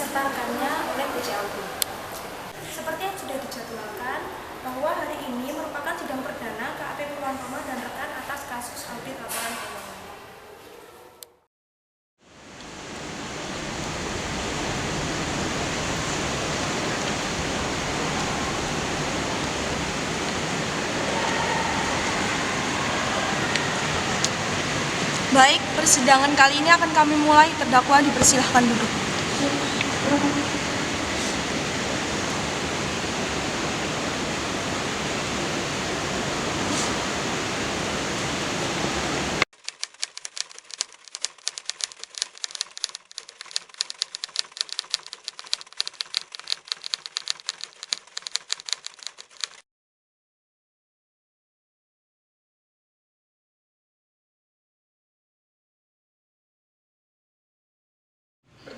didaftarkannya oleh PJAUB. Seperti yang sudah dijadwalkan, bahwa hari ini merupakan sidang perdana KAP Purwantono dan rekan atas kasus audit laporan keuangan. Baik, persidangan kali ini akan kami mulai. Terdakwa dipersilahkan duduk.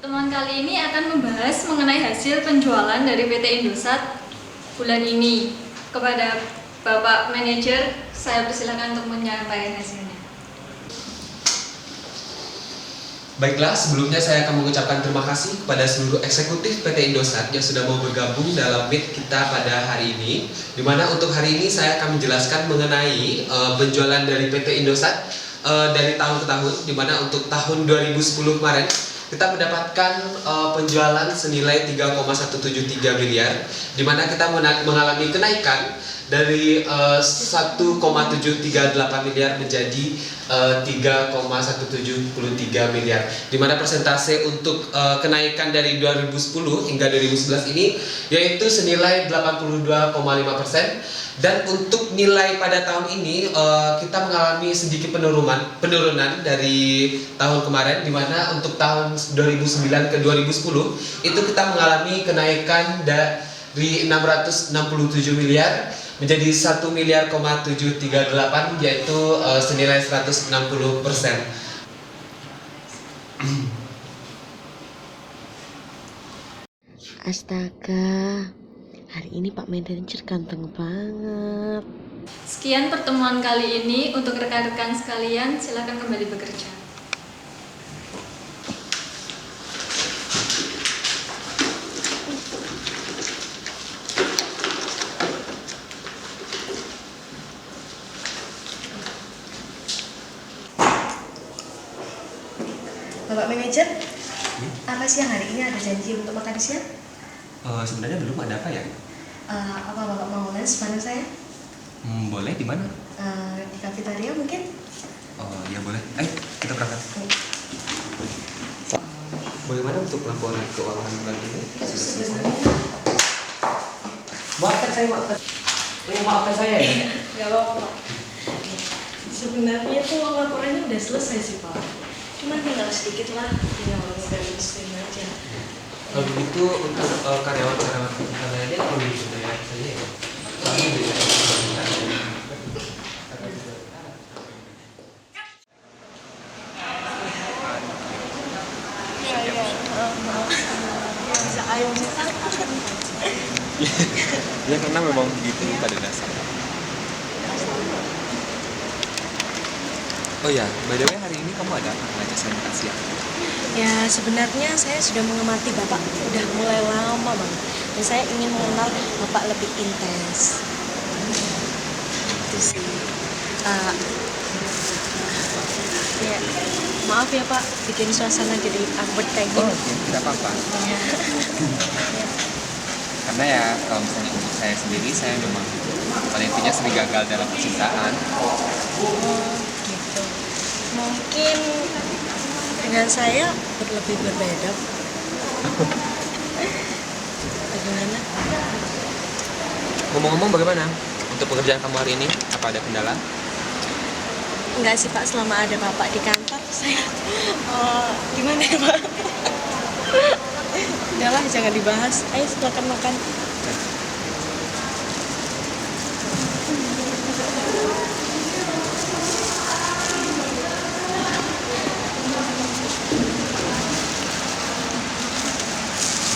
Pertemuan kali ini akan membahas mengenai hasil penjualan dari PT Indosat bulan ini. Kepada Bapak Manajer, saya persilakan untuk menyampaikan hasilnya. Baiklah, sebelumnya saya akan mengucapkan terima kasih kepada seluruh eksekutif PT Indosat yang sudah mau bergabung dalam meet kita pada hari ini. Di mana untuk hari ini saya akan menjelaskan mengenai penjualan dari PT Indosat dari tahun ke tahun. Di mana untuk tahun 2010 kemarin kita mendapatkan penjualan senilai 3,173 miliar, di mana kita mengalami kenaikan dari 1,738 miliar menjadi 3,173 miliar, di mana persentase untuk kenaikan dari 2010 hingga 2011 ini yaitu senilai 82,5%. Dan untuk nilai pada tahun ini kita mengalami sedikit penurunan dari tahun kemarin, di mana untuk tahun 2009 ke 2010 itu kita mengalami kenaikan dari 667 miliar menjadi 1 miliar 738, yaitu senilai 160%. Astaga, hari ini Pak Manajer ganteng banget. Sekian pertemuan kali ini. Untuk rekan-rekan sekalian, silakan kembali bekerja. Bapak Manajer, apa siang hari ini ada janji untuk makan siang? Sebenarnya belum ada apa ya? Apa Bapak mau lunch bareng saya? Boleh, di mana? Di kafetaria mungkin? Oh ya boleh. Ayo kita berangkat. Bagaimana untuk laporan keuangan bulan ini? Sebenarnya Maafkan saya, maafkan. Maafkan saya ya. nggak apa-apa Pak. Sebenarnya tuh laporannya udah selesai sih Pak. Cuman tinggal sedikit lah, tinggal screen aja. Kalau begitu untuk karyawan-karyawan kita lainnya perlu dibayar saja ya. Soalnya Ya karena memang begitu pada dasarnya. Oh ya, by the way hari ini kamu ada apa ngajak saya makan siang? Ya sebenarnya saya sudah mengamati Bapak udah mulai lama banget, dan saya ingin mengenal Bapak lebih intens. Itu sih. Ya, maaf ya Pak, bikin suasana jadi awkward kayak Oh, gini. oke, tidak apa-apa. Ya. Karena ya kalau misalnya untuk saya sendiri, saya memang pada intinya sering gagal dalam percintaan. Oh, gitu. Mungkin dengan saya lebih berbeda. Bagaimana? Ngomong-ngomong bagaimana untuk pekerjaan kamu hari ini? Apa ada kendala? Enggak sih Pak, selama ada Bapak di kantor saya gimana ya Pak? Udahlah, jangan dibahas. Ayo silakan makan.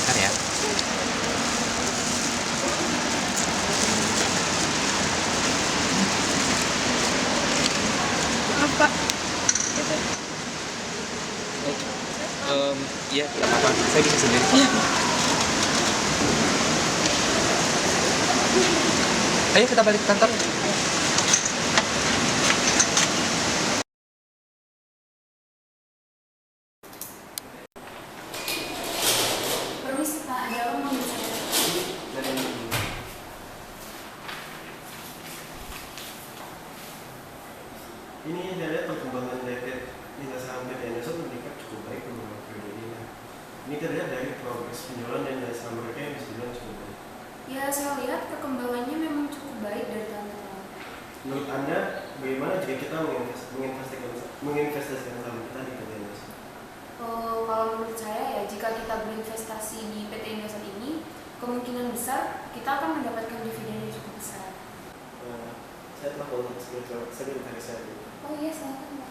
Bentar ya. Apa? Iya Iya, tidak apa-apa. Saya bisa sendiri. Iya. Ayo kita balik ke kantor. Permisi Pak, ada apa mau saya? Ini dari perkembangan dari nilai saham PT Indosat meningkat cukup baik beberapa periode ini. Ini terlihat dari progres penjualan dan nilai saham mereka yang bisa dibilang cukup baik. Ya, saya lihat perkembangannya memang cukup baik dari tahun ke tahun. Menurut Anda, bagaimana jika kita menginvestasikan saham kita di PT Indosat? Kalau menurut saya ya, jika kita berinvestasi di PT Indosat ini, kemungkinan besar kita akan mendapatkan dividen yang cukup besar. Saya telah kontak sekretaris saya. Oh iya, silakan Pak.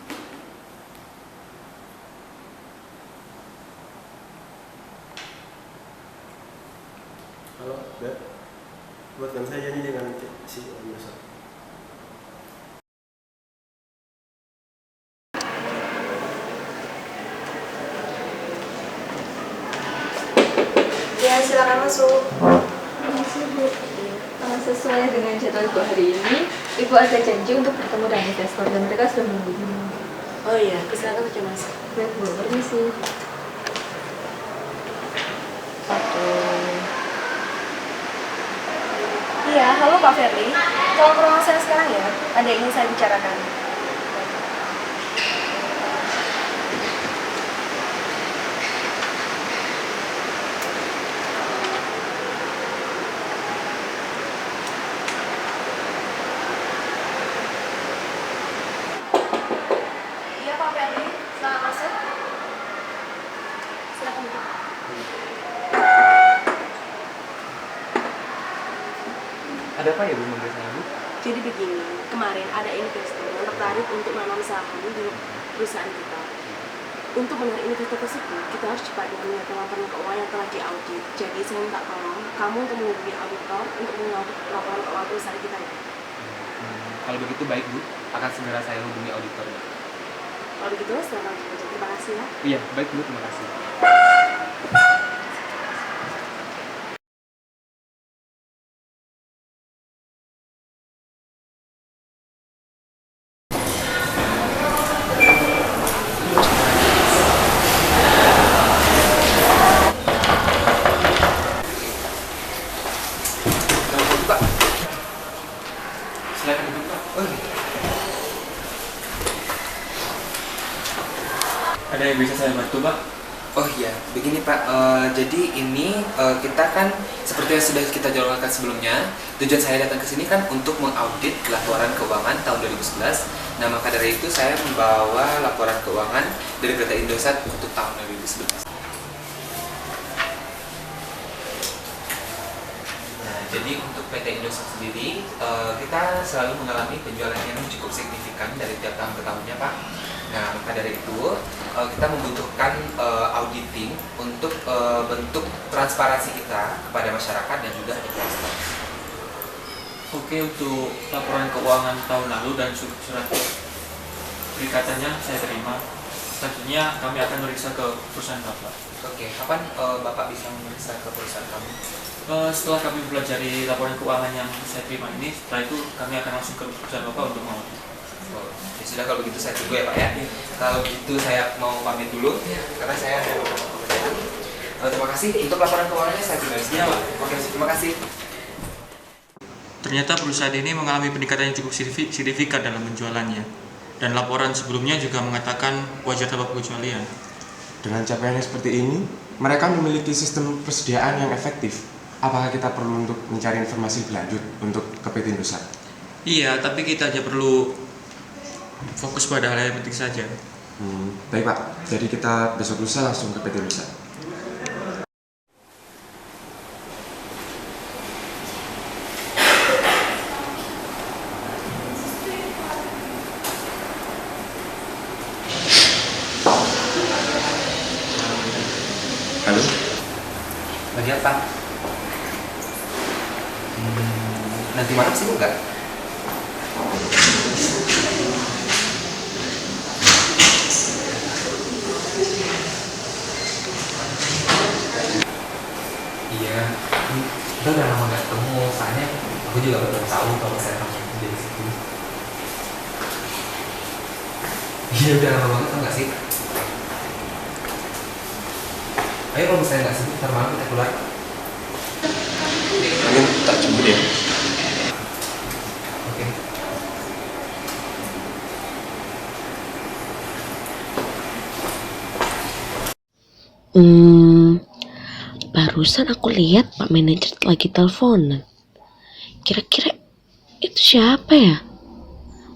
Halo, Beb. Buatkan saya janji dengan si Indosat. Ya, silakan masuk. Permisi Bu. Sesuai dengan jadwal Ibu hari ini, Ibu ada janji untuk bertemu dengan investor dan mereka sudah menunggu. Oh iya, silakan saja Mas. Baik Bu, permisi. Iya, halo Pak Ferry. Tolong ke ruangan saya sekarang ya. Ada yang ingin saya bicarakan. Iya Pak Ferry, selamat masuk. Silakan Bu. Ada apa ya Bu manggil saya Bu? Jadi begini, kemarin ada investor yang tertarik untuk menanam saham di perusahaan kita. Untuk menarik investor tersebut, kita harus cepat dengan laporan keuangan yang telah diaudit. Jadi saya minta tolong kamu untuk menghubungi auditor untuk mengaudit laporan keuangan perusahaan kita ya. Kalau begitu baik Bu, akan segera saya hubungi auditornya. Kalau begitu, selamat bekerja. Terima kasih ya. Iya, baik Bu, terima kasih. Pak. Silakan duduk Pak. Ada yang bisa saya bantu Pak? Oh iya, begini Pak. Jadi ini kita kan seperti yang sudah kita jalankan sebelumnya. Tujuan saya datang ke sini kan untuk mengaudit laporan keuangan tahun 2011. Nah, maka dari itu saya membawa laporan keuangan dari PT Indosat untuk tahun 2011. Nah, jadi untuk PT Indosat sendiri, kita selalu mengalami penjualan yang cukup signifikan dari tiap tahun ke tahunnya Pak. Nah, maka dari itu kita membutuhkan auditing untuk bentuk transparansi kita kepada masyarakat dan juga investor. Oke, untuk laporan keuangan tahun lalu dan surat perikatannya saya terima. Selanjutnya kami akan meriksa ke perusahaan Bapak. Oke, kapan Bapak bisa memeriksa ke perusahaan kami? Setelah kami pelajari laporan keuangan yang saya terima ini, setelah itu kami akan langsung ke perusahaan Bapak untuk mengaudit. Oh, ya sudah, kalau begitu saya tunggu ya Pak ya. Kalau begitu saya mau pamit dulu karena saya ada beberapa pekerjaan. Terima kasih untuk laporan keuangannya, saya tinggal di sini. Oke, terima kasih. Ternyata perusahaan ini mengalami peningkatan yang cukup signifikan dalam penjualannya. Dan laporan sebelumnya juga mengatakan wajar tanpa pengecualian. Dengan capaiannya seperti ini, mereka memiliki sistem persediaan yang efektif. Apakah kita perlu untuk mencari informasi lebih lanjut untuk ke PT Indosat? Iya, tapi kita hanya perlu fokus pada hal yang penting saja. Baik Pak, jadi kita besok lusa langsung ke PT Indosat. Halo? Lagi apa? Nanti malam sibuk nggak? Kita udah lama gak ketemu, soalnya aku juga belum tahu kalau saya akan kerja di situ. Iya udah lama banget, tau gak sih? Ayo kalau misalnya gak sibuk, ntar malam kita keluar. Kalian tak jemput ya? Oke. Barusan aku lihat Pak Manajer lagi teleponan. Kira-kira itu siapa ya?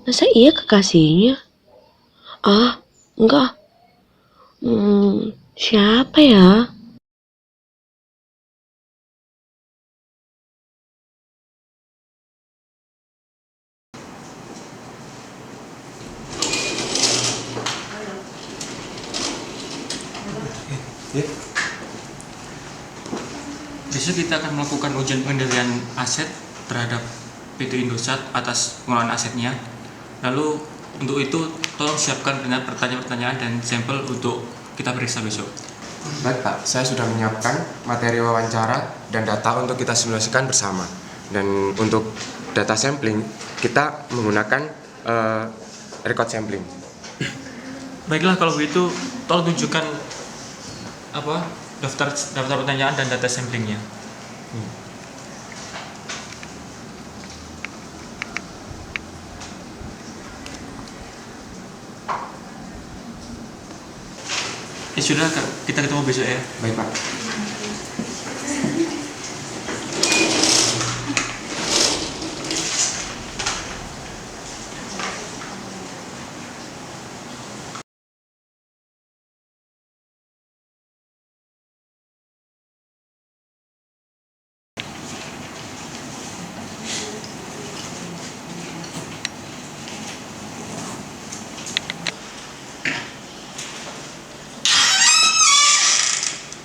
Masa iya kekasihnya? Ah, enggak. Siapa ya? Besok kita akan melakukan ujian pengendalian aset terhadap PT Indosat atas pengelolaan asetnya. Lalu untuk itu tolong siapkan pertanyaan-pertanyaan dan sampel untuk kita periksa besok. Baik Pak, saya sudah menyiapkan materi wawancara dan data untuk kita simulasikan bersama. Dan untuk data sampling, kita menggunakan record sampling. Baiklah kalau begitu, tolong tunjukkan daftar pertanyaan dan data samplingnya. Ya sudah, kita ketemu besok ya. Baik Pak.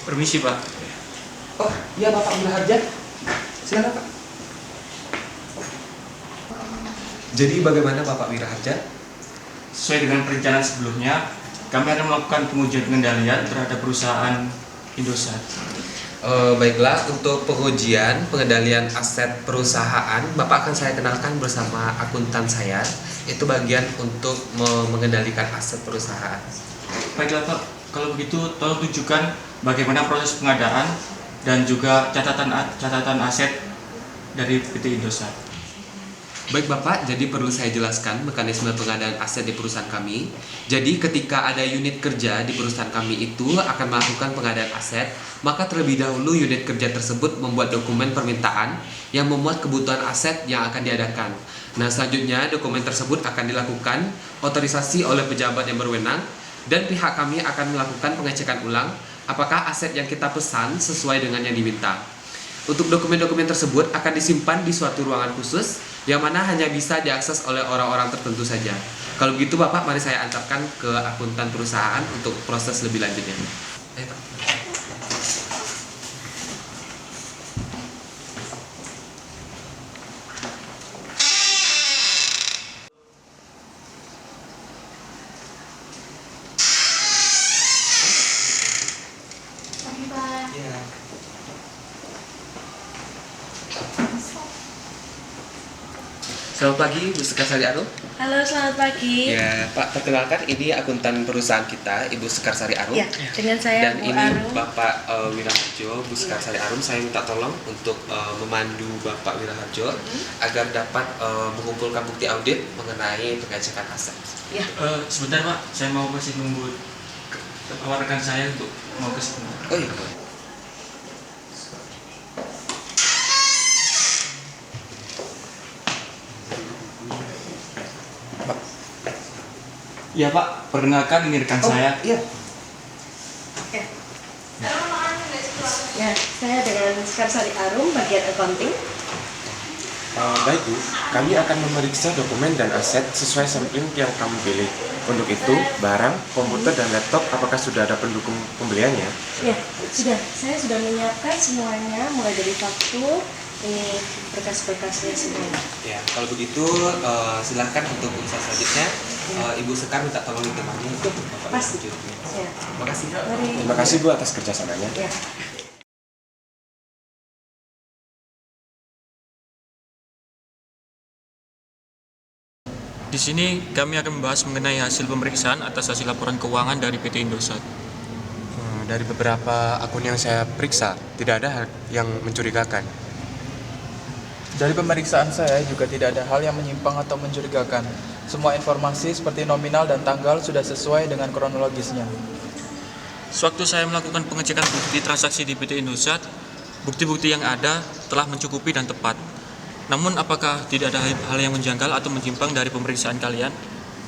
Permisi Pak. Oh iya Bapak Wiraharja, silakan Pak. Jadi bagaimana Bapak Wiraharja? Sesuai dengan perencanaan sebelumnya, kami akan melakukan pengujian pengendalian terhadap perusahaan Indosat. Baiklah, untuk pengujian pengendalian aset perusahaan, Bapak akan saya kenalkan bersama akuntan saya. Itu bagian untuk mengendalikan aset perusahaan. Baiklah Pak, kalau begitu tolong tunjukkan bagaimana proses pengadaan dan juga catatan aset dari PT Indosat. Baik Bapak, jadi perlu saya jelaskan mekanisme pengadaan aset di perusahaan kami. Jadi ketika ada unit kerja di perusahaan kami itu akan melakukan pengadaan aset, maka terlebih dahulu unit kerja tersebut membuat dokumen permintaan yang memuat kebutuhan aset yang akan diadakan. Nah selanjutnya dokumen tersebut akan dilakukan otorisasi oleh pejabat yang berwenang dan pihak kami akan melakukan pengecekan ulang apakah aset yang kita pesan sesuai dengan yang diminta. Untuk dokumen-dokumen tersebut akan disimpan di suatu ruangan khusus yang mana hanya bisa diakses oleh orang-orang tertentu saja. Kalau begitu Bapak, mari saya antarkan ke akuntan perusahaan untuk proses lebih lanjutnya. Ayo Pak. Ya. Selamat pagi, Bu Sekarsari Arum. Halo, selamat pagi. Ya, Pak, perkenalkan ini akuntan perusahaan kita, Ibu Sekarsari Arum. Ya, dengan saya Dan Bu ini Arum. Bapak Wiraharjo, Bu Sekarsari Arum. Saya minta tolong untuk memandu Bapak Wiraharjo agar dapat mengumpulkan bukti audit mengenai pengecekan aset. Ya. Sebentar Pak, saya mau masih nunggu rekan saya untuk mau ke sini. Oh iya, Pak. Iya Pak, perkenalkan ini rekan saya. Iya. Ya, saya dengan Sekarsari Arum, bagian accounting. Baik Bu, kami akan memeriksa dokumen dan aset sesuai sampling yang kamu pilih. Untuk itu, barang, komputer, dan laptop apakah sudah ada pendukung pembeliannya? Ya, sudah. Saya sudah menyiapkan semuanya, mulai dari faktur, ini berkas-berkasnya semuanya. Ya, kalau begitu silahkan untuk urusan selanjutnya. Ibu Sekar minta tolong ditemani untuk Bapak Pasti. Wiraharjo. Ya. Terima kasih. Mari. Terima kasih Bu atas kerjasamanya. Ya. Di sini kami akan membahas mengenai hasil pemeriksaan atas hasil laporan keuangan dari PT Indosat. Dari beberapa akun yang saya periksa, tidak ada hal yang mencurigakan. Dari pemeriksaan saya juga tidak ada hal yang menyimpang atau mencurigakan. Semua informasi seperti nominal dan tanggal sudah sesuai dengan kronologisnya. Sewaktu saya melakukan pengecekan bukti transaksi di PT Indosat, bukti-bukti yang ada telah mencukupi dan tepat. Namun apakah tidak ada hal yang menjanggal atau menyimpang dari pemeriksaan kalian?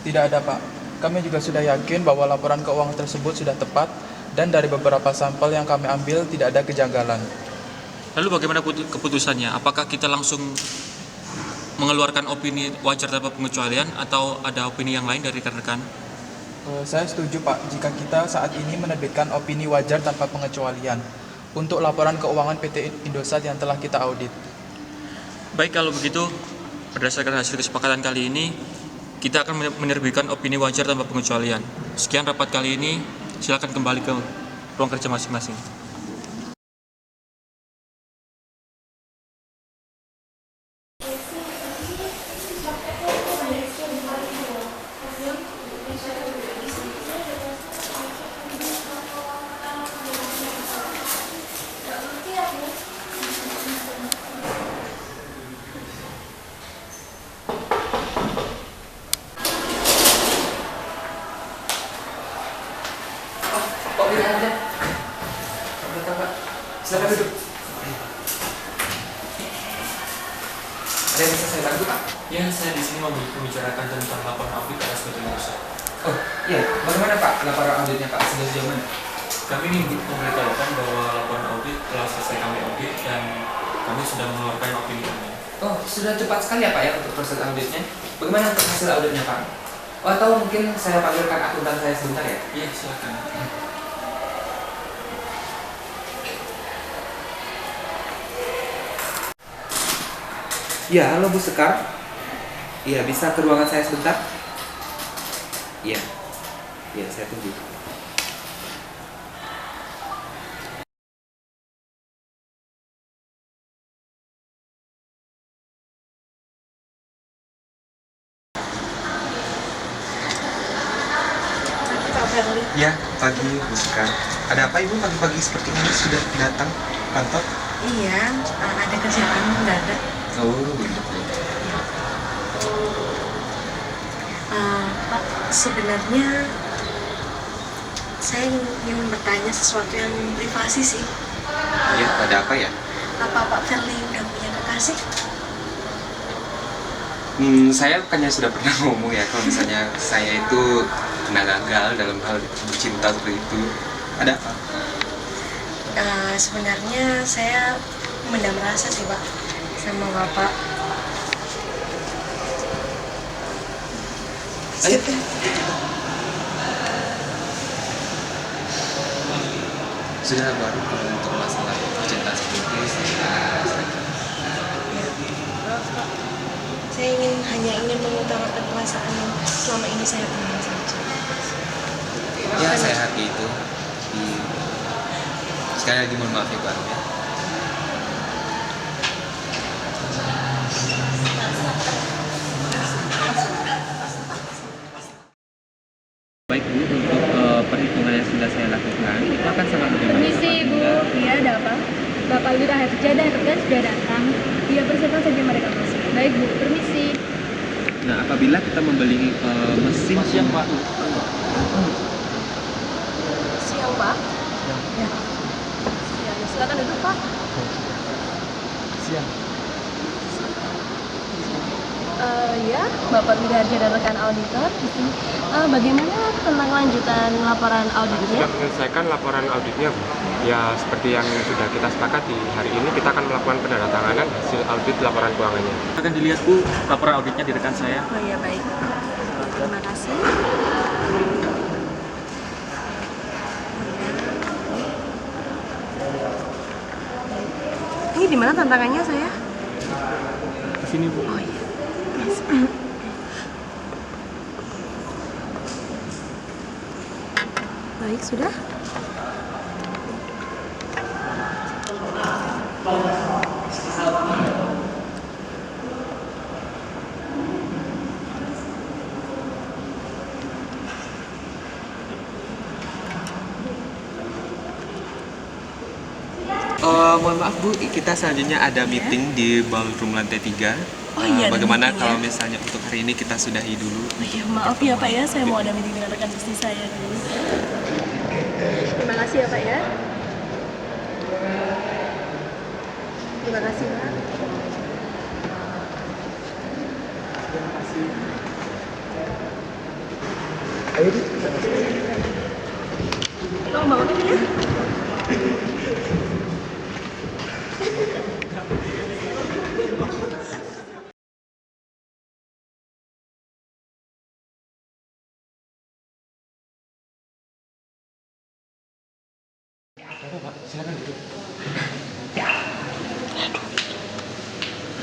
Tidak ada, Pak. Kami juga sudah yakin bahwa laporan keuangan tersebut sudah tepat dan dari beberapa sampel yang kami ambil tidak ada kejanggalan. Lalu bagaimana keputusannya? Apakah kita langsung mengeluarkan opini wajar tanpa pengecualian atau ada opini yang lain dari rekan-rekan? Saya setuju, Pak, jika kita saat ini menerbitkan opini wajar tanpa pengecualian untuk laporan keuangan PT Indosat yang telah kita audit. Baik, kalau begitu, berdasarkan hasil kesepakatan kali ini, kita akan menerbitkan opini wajar tanpa pengecualian. Sekian rapat kali ini, silakan kembali ke ruang kerja masing-masing. Kok tidak ada? Pak. Silakan duduk. Ada yang bisa saya bantu, Pak? Ya, saya di sini mau membicarakan tentang laporan audit atas PT Indosat. Oh, iya. Bagaimana, Pak, laporan auditnya, Pak? Sudah sejauh mana? Kami ingin memberitahukan bahwa laporan audit telah selesai kami audit dan kami sudah mengeluarkan opini kami. Oh, sudah cepat sekali ya, Pak, ya, untuk proses auditnya. Bagaimana untuk hasil auditnya, Pak? Oh, atau mungkin saya panggilkan akuntan saya sebentar ya? Iya, silakan. Ya, halo Bu Sekar. Iya, bisa ke ruangan saya sebentar? Iya. Iya, saya tunggu. Ya, pagi Bu Sekar. Ada apa Ibu pagi-pagi seperti ini sudah datang kantor? Iya, ada kerjaan mendadak. Oh, begitu. Pak, sebenarnya saya ingin bertanya sesuatu yang privasi sih. Iya, ada apa ya? Apa Pak Firly udah punya kekasih? Saya bukannya sudah pernah ngomong ya kalau misalnya saya itu pernah gagal dalam hal cinta seperti itu. Ada apa? Sebenarnya saya mendam rasa sih Pak sama Bapak. Ayo. Sudah baru kalau untuk masalah cinta seperti itu Saya hanya ingin mengutarakan perasaan yang selama ini saya pendam saja. ya, saya hargai itu. Sekali lagi mohon maaf ya Pak. Baik Bu, untuk perhitungan yang sudah saya lakukan itu akan sangat mudah. Permisi Bu, iya ada apa? Bapak Lurah Herja dan rekan sudah datang. Dia persilakan saja mereka masuk. Baik Bu, permisi. Nah, apabila kita membeli mesin Siang Pak. Siang Pak. Ya. Siang, silakan duduk Pak. Siang. Ya, Bapak Lurah Herja dan rekan auditor di sini. Bagaimana tentang lanjutan laporan auditnya? Sudah menyelesaikan laporan auditnya, Bu. Ya, seperti yang sudah kita sepakati, hari ini kita akan melakukan penandatanganan hasil audit laporan keuangannya. Akan dilihat Bu, laporan auditnya di rekan saya. Oh ya baik. Terima kasih. Ini di mana tantangannya saya? Di sini Bu. Oh iya. Baik, sudah. Mohon maaf Bu, kita selanjutnya ada meeting di ballroom lantai 3. Oh iya, ada Bagaimana meeting, kalau ya? misalnya untuk hari ini kita sudahi dulu? Oh iya, maaf ya Pak ya, saya mau ada meeting dengan rekan bisnis saya dulu. Terima kasih ya Pak ya. Terima kasih Pak. Ayo Di. Tolong bangunin ya. Silakan duduk.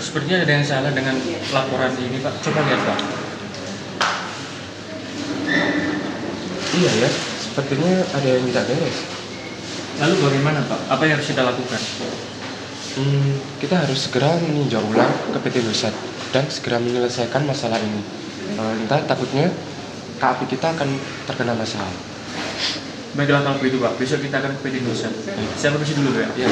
Sepertinya ada yang salah dengan laporan ini, Pak. Coba lihat, Pak. Iya ya, sepertinya ada yang tidak beres. Lalu bagaimana, Pak? Apa yang harus kita lakukan? Kita harus segera meninjau ulang ke PT Indosat dan segera menyelesaikan masalah ini. Entah takutnya KAP kita akan terkena masalah. Baiklah kalau begitu, Pak. Besok kita akan ke PT Indosat. Saya permisi dulu, Pak. Iya.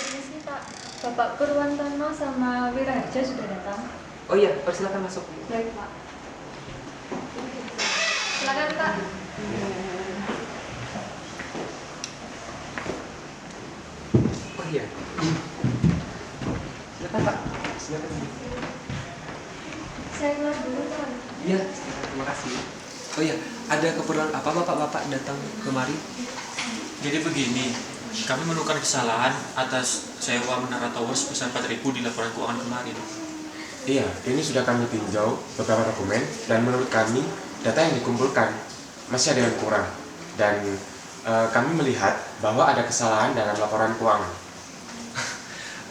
Permisi Pak, Bapak Purwantono sama Wiraharja sudah datang. Oh iya, persilakan masuk. Baik Pak. Silakan Pak. Oh iya. Silakan Pak. Silakan. Saya keluar dulu Pak. Iya, terima kasih. Oh iya, ada keperluan apa Bapak-bapak datang kemari? Jadi begini, kami menemukan kesalahan atas sewa Menara Tower sebesar 4.000 di laporan keuangan kemarin. Iya, ini sudah kami tinjau beberapa dokumen dan menurut kami data yang dikumpulkan masih ada yang kurang dan kami melihat bahwa ada kesalahan dalam laporan keuangan.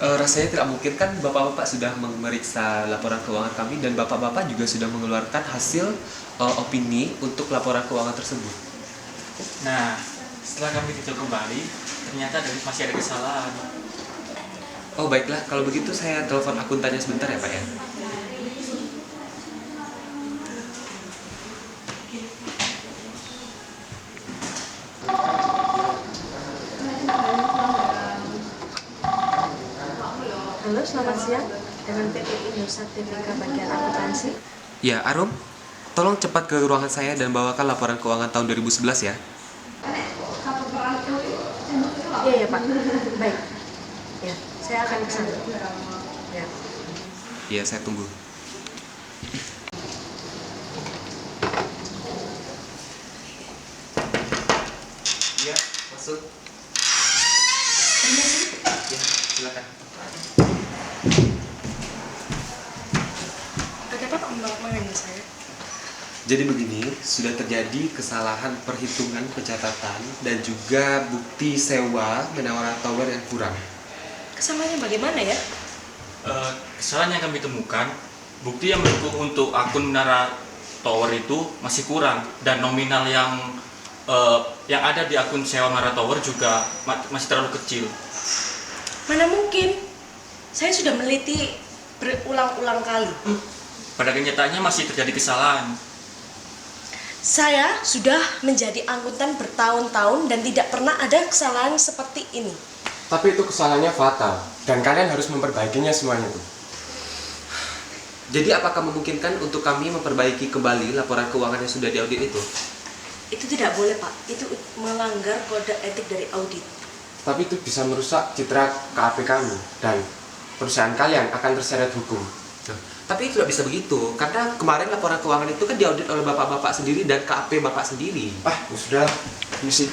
Rasanya tidak mungkin kan Bapak-bapak sudah memeriksa laporan keuangan kami dan Bapak-bapak juga sudah mengeluarkan hasil opini untuk laporan keuangan tersebut. Nah, setelah kami tinjau kembali, ternyata masih ada kesalahan. Oh baiklah, kalau begitu saya telepon akuntannya sebentar ya Pak ya. Halo, selamat siang. Dengan PT Indosat TPK bagian akuntansi. Ya, Arum, tolong cepat ke ruangan saya dan bawakan laporan keuangan tahun 2011 ya. Iya ya Pak. Baik. Ya, saya akan ke sana. Ya. Iya, saya tunggu. Iya, masuk. Ya, silakan. Ada apa Pak memanggil saya? Jadi begini, sudah terjadi kesalahan perhitungan pencatatan dan juga bukti sewa Menara Tower yang kurang. Kesalahannya bagaimana ya? Kesalahan yang kami temukan, bukti yang mendukung untuk akun Menara Tower itu masih kurang dan nominal yang ada di akun sewa Menara Tower juga masih terlalu kecil. Mana mungkin? Saya sudah meneliti berulang-ulang kali. Pada kenyataannya masih terjadi kesalahan. Saya sudah menjadi akuntan bertahun-tahun dan tidak pernah ada kesalahan seperti ini. Tapi itu kesalahannya fatal dan kalian harus memperbaikinya semuanya itu. Jadi apakah memungkinkan untuk kami memperbaiki kembali laporan keuangan yang sudah diaudit itu? Itu tidak boleh Pak, itu melanggar kode etik dari audit. Tapi itu bisa merusak citra KAP kami dan perusahaan kalian akan terseret hukum. Tapi tidak bisa begitu, karena kemarin laporan keuangan itu kan diaudit oleh bapak-bapak sendiri dan KAP bapak sendiri. Ya sudah, misi.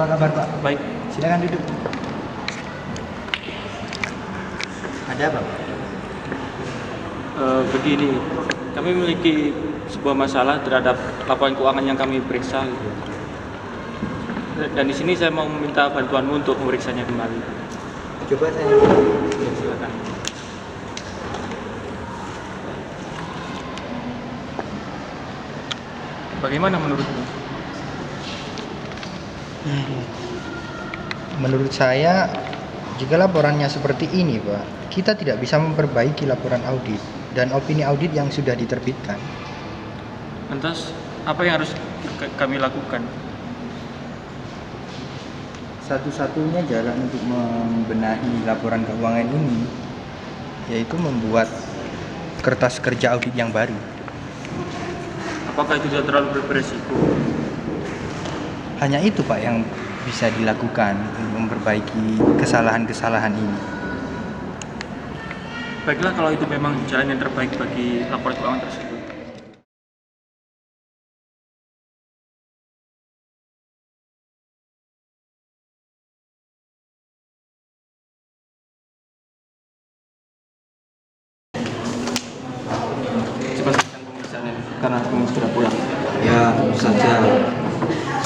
Apa kabar Pak? Baik. Silakan duduk. Ada apa Pak? Begini, kami memiliki sebuah masalah terhadap laporan keuangan yang kami periksa. Dan di sini saya mau meminta bantuanmu untuk memeriksanya kembali. Coba saya. Ya, silakan. Bagaimana menurutmu? Menurut saya, jika laporannya seperti ini, Pak, kita tidak bisa memperbaiki laporan audit dan opini audit yang sudah diterbitkan. Lantas, apa yang harus kami lakukan? Satu-satunya jalan untuk membenahi laporan keuangan ini yaitu membuat kertas kerja audit yang baru. Apakah itu tidak terlalu beresiko? Hanya itu, Pak, yang bisa dilakukan untuk memperbaiki kesalahan-kesalahan ini. Baiklah, kalau itu memang jalan yang terbaik bagi laporan keuangan tersebut. Cepat selesaikan pemeriksaan ini, karena kamu sudah pulang. Ya, tentu saja.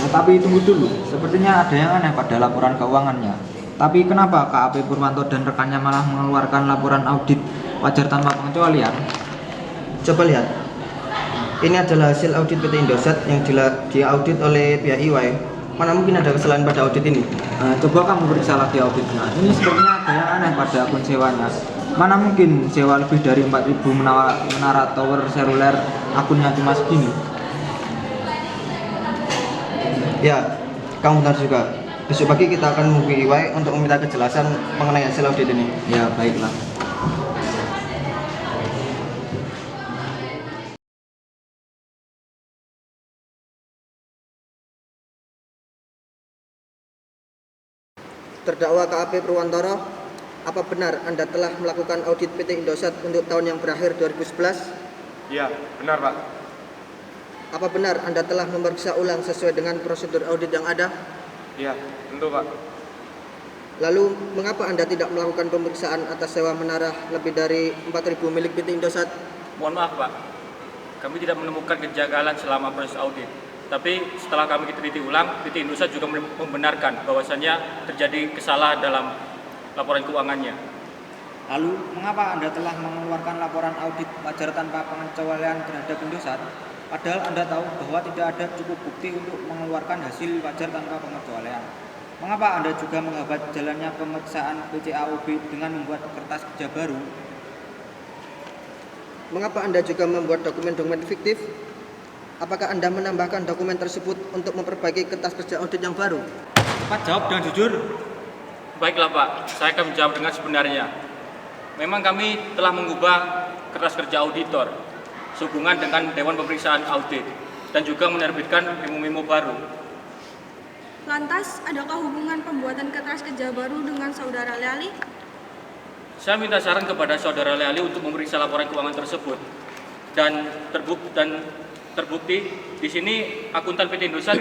Tapi tunggu dulu, sepertinya ada yang aneh pada laporan keuangannya. Tapi kenapa KAP Purwanto dan rekannya malah mengeluarkan laporan audit wajar tanpa pengecualian? Coba lihat. Ini adalah hasil audit PT Indosat yang diaudit oleh pihak EY. Mana mungkin ada kesalahan pada audit ini? Coba kamu periksa lagi auditnya. Ini sepertinya ada yang aneh pada akun sewanya. Mana mungkin sewa lebih dari 4.000 menara tower seluler akunnya cuma segini? Ya, kamu benar juga. Besok pagi kita akan menghubungi EY untuk meminta kejelasan mengenai hasil audit ini. Ya, baiklah. Terdakwa KAP Purwantoro, apa benar Anda telah melakukan audit PT Indosat untuk tahun yang berakhir 2011? Iya, benar, Pak. Apa benar Anda telah memeriksa ulang sesuai dengan prosedur audit yang ada? Iya, tentu, Pak. Lalu, mengapa Anda tidak melakukan pemeriksaan atas sewa menara lebih dari 4.000 milik PT Indosat? Mohon maaf, Pak. Kami tidak menemukan kejanggalan selama proses audit. Tapi setelah kami teliti ulang, PT Indosat juga membenarkan bahwasannya terjadi kesalahan dalam laporan keuangannya. Lalu, mengapa Anda telah mengeluarkan laporan audit wajar tanpa pengecualian terhadap Indosat? Padahal Anda tahu bahwa tidak ada cukup bukti untuk mengeluarkan hasil wajar tanpa pengecualian. Mengapa Anda juga menghambat jalannya pemeriksaan PCAOB dengan membuat kertas kerja baru? Mengapa Anda juga membuat dokumen-dokumen fiktif? Apakah Anda menambahkan dokumen tersebut untuk memperbaiki kertas kerja audit yang baru? Cepat jawab dengan jujur. Baiklah, Pak, saya akan menjawab dengan sebenarnya. Memang kami telah mengubah kertas kerja auditor sehubungan dengan Dewan Pemeriksaan Audit dan juga menerbitkan memo-memo baru. Lantas, adakah hubungan pembuatan kertas kerja baru dengan saudara Leali? Saya minta saran kepada saudara Leali untuk memeriksa laporan keuangan tersebut dan terbukti di sini akuntan PT Indosat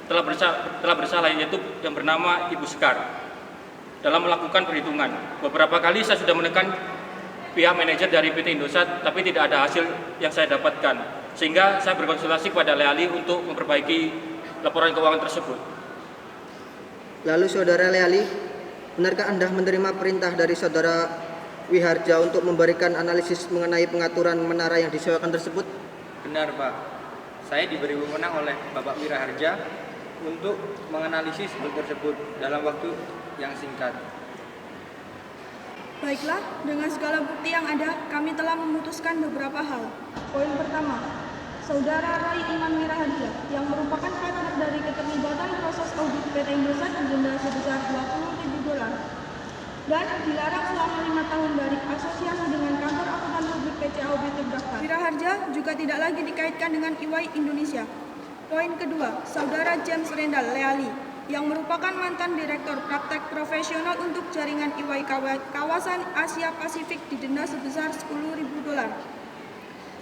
telah bersalah, yaitu yang bernama Ibu Sekar, dalam melakukan perhitungan. Beberapa kali saya sudah menekan pihak manajer dari PT Indosat, tapi tidak ada hasil yang saya dapatkan, sehingga saya berkonsultasi kepada Leali untuk memperbaiki laporan keuangan tersebut. Lalu saudara Leali, benarkah Anda menerima perintah dari saudara Wiharja untuk memberikan analisis mengenai pengaturan menara yang disewakan tersebut? Benar, Pak. Saya diberi wewenang oleh Bapak Wiraharja untuk menganalisis hal tersebut dalam waktu yang singkat. Baiklah, dengan segala bukti yang ada, kami telah memutuskan beberapa hal. Poin pertama, saudara Roy Iman Wiraharja yang merupakan partner dari keterlibatan proses audit PT Indosat didenda sebesar $20.000 dan dilarang selama 5 tahun dari asosiasi dengan kantor akuntan publik PCAOB terdaftar. Wiraharja juga tidak lagi dikaitkan dengan EY Indonesia. Poin kedua, saudara James Rendal Leali yang merupakan mantan direktur praktek profesional untuk jaringan EY kawasan Asia Pasifik didenda sebesar $10.000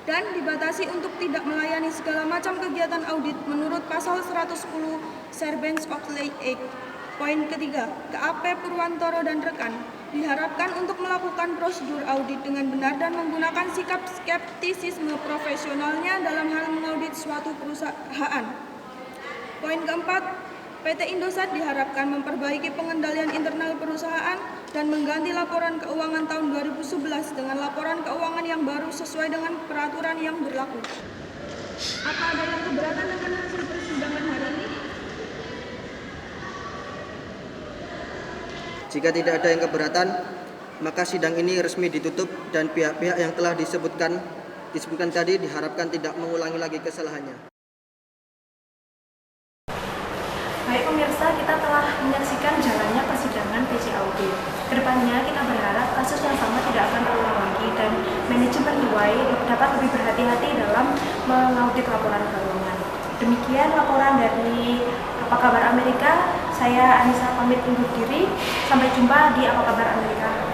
dan dibatasi untuk tidak melayani segala macam kegiatan audit menurut pasal 110 Sarbanes-Oxley Act. Poin ketiga, KAP Purwantoro dan rekan diharapkan untuk melakukan prosedur audit dengan benar dan menggunakan sikap skeptisisme profesionalnya dalam hal mengaudit suatu perusahaan. Poin keempat, PT Indosat diharapkan memperbaiki pengendalian internal perusahaan dan mengganti laporan keuangan tahun 2011 dengan laporan keuangan yang baru sesuai dengan peraturan yang berlaku. Apa ada yang keberatan dengan hasil persidangan hari ini? Jika tidak ada yang keberatan, maka sidang ini resmi ditutup dan pihak-pihak yang telah disebutkan tadi diharapkan tidak mengulangi lagi kesalahannya. Baik pemirsa, kita telah menyaksikan jalannya persidangan PC Audit. Kedepannya kita berharap kasus yang sama tidak akan terulang lagi dan manajemen EY dapat lebih berhati-hati dalam mengaudit laporan keuangan. Demikian laporan dari Apa Kabar Amerika. Saya Anissa pamit undur diri. Sampai jumpa di Apa Kabar Amerika.